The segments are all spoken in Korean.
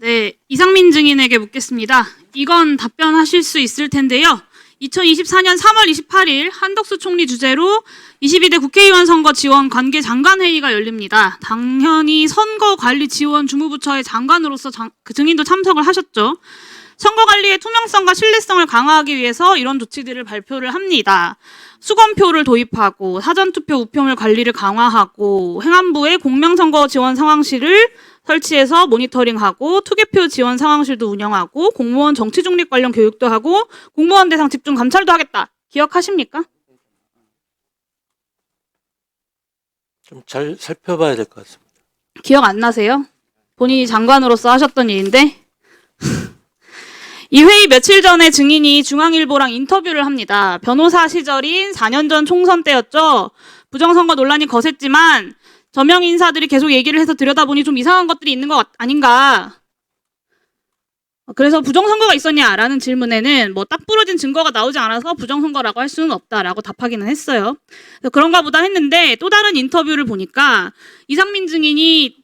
네, 이상민 증인에게 묻겠습니다. 이건 답변하실 수 있을 텐데요. 2024년 3월 28일 한덕수 총리 주재로 22대 국회의원 선거 지원 관계 장관회의가 열립니다. 당연히 선거관리지원 주무부처의 장관으로서 그 증인도 참석을 하셨죠. 선거관리의 투명성과 신뢰성을 강화하기 위해서 이런 조치들을 발표를 합니다. 수검표를 도입하고 사전투표 우표물 관리를 강화하고 행안부에 공명선거 지원 상황실을 설치해서 모니터링하고 투개표 지원 상황실도 운영하고 공무원 정치중립 관련 교육도 하고 공무원 대상 집중 감찰도 하겠다. 기억하십니까? 좀 잘 살펴봐야 될 것 같습니다. 기억 안 나세요? 본인이 장관으로서 하셨던 일인데. 이 회의 며칠 전에 증인이 중앙일보랑 인터뷰를 합니다. 변호사 시절인 4년 전 총선 때였죠. 부정선거 논란이 거셌지만 저명 인사들이 계속 얘기를 해서 들여다보니 좀 이상한 것들이 있는 것 아닌가. 그래서 부정선거가 있었냐라는 질문에는 뭐 딱 부러진 증거가 나오지 않아서 부정선거라고 할 수는 없다라고 답하기는 했어요. 그런가 보다 했는데 또 다른 인터뷰를 보니까 이상민 증인이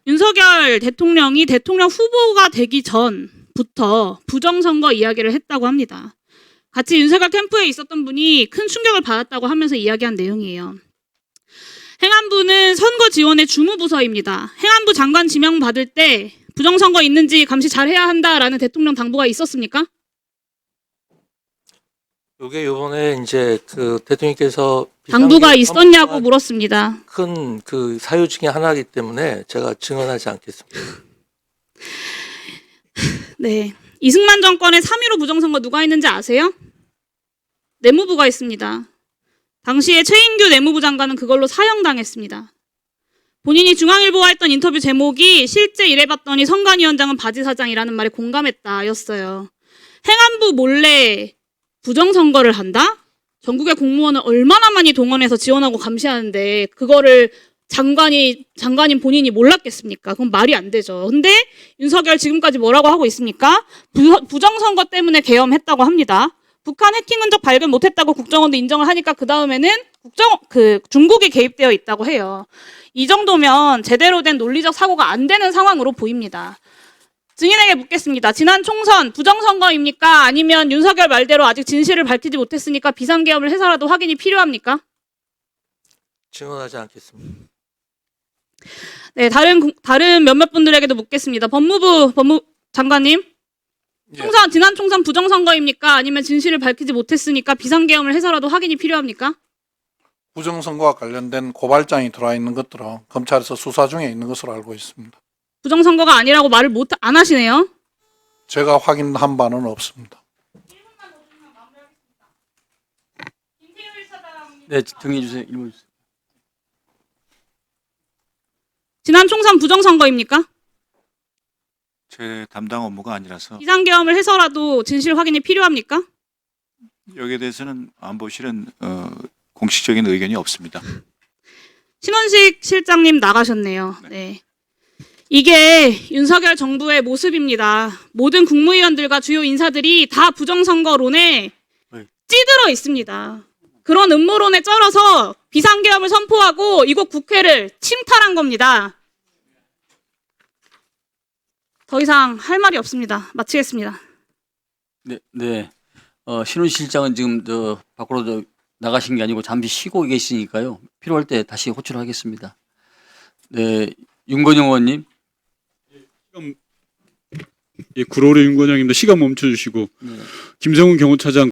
윤석열 대통령이 대통령 후보가 되기 전부터 부정선거 이야기를 했다고 합니다. 같이 윤석열 캠프에 있었던 분이 큰 충격을 받았다고 하면서 이야기한 내용이에요. 행안부는 선거 지원의 주무부서입니다. 행안부 장관 지명 받을 때 부정선거 있는지 감시 잘해야 한다라는 대통령 당부가 있었습니까? 이게 이번에 이제 그 대통령께서 당부가 있었냐고 물었습니다. 큰 그 사유 중에 하나이기 때문에 제가 증언하지 않겠습니다. 네, 이승만 정권의 3.15 부정선거 누가 했는지 아세요? 내무부가 했습니다. 당시에 최인규 내무부 장관은 그걸로 사형당했습니다. 본인이 중앙일보와 했던 인터뷰 제목이 실제 일해봤더니 선관위원장은 바지사장이라는 말에 공감했다였어요. 행안부 몰래 부정선거를 한다? 전국의 공무원을 얼마나 많이 동원해서 지원하고 감시하는데 그거를 장관인 본인이 몰랐겠습니까? 그건 말이 안 되죠. 근데 윤석열 지금까지 뭐라고 하고 있습니까? 부정선거 때문에 계엄했다고 합니다. 북한 해킹 흔적 발견 못했다고 국정원도 인정을 하니까 그 다음에는 중국이 개입되어 있다고 해요. 이 정도면 제대로 된 논리적 사고가 안 되는 상황으로 보입니다. 증인에게 묻겠습니다. 지난 총선 부정선거입니까? 아니면 윤석열 말대로 아직 진실을 밝히지 못했으니까 비상계엄을 해서라도 확인이 필요합니까? 증언하지 않겠습니다. 네, 다른 몇몇 분들에게도 묻겠습니다. 법무부 장관님, 지난 총선 부정선거입니까? 아니면 진실을 밝히지 못했으니까 비상계엄을 해서라도 확인이 필요합니까? 부정선거와 관련된 고발장이 들어와 있는 것들은 검찰에서 수사 중에 있는 것으로 알고 있습니다. 부정선거가 아니라고 말을 안 하시네요. 제가 확인한 바는 없습니다. 네, 정해 주세요. 일본 주세요. 지난 총선 부정선거입니까? 제 담당 업무가 아니라서 비상계엄을 해서라도 진실 확인이 필요합니까? 여기에 대해서는 안보실은 공식적인 의견이 없습니다. 신원식 실장님 나가셨네요. 네. 이게 윤석열 정부의 모습입니다. 모든 국무위원들과 주요 인사들이 다 부정선거론에 찌들어 있습니다. 그런 음모론에 쩔어서 비상계엄을 선포하고 이곳 국회를 침탈한 겁니다. 더 이상 할 말이 없습니다. 마치겠습니다. 네. 신원 실장은 지금 밖으로 나가신 게 아니고 잠시 쉬고 계시니까요. 필요할 때 다시 호출하겠습니다. 네, 윤건영 의원님. 구로의 윤건영입니다. 시간 멈춰주시고 김성훈 경호차장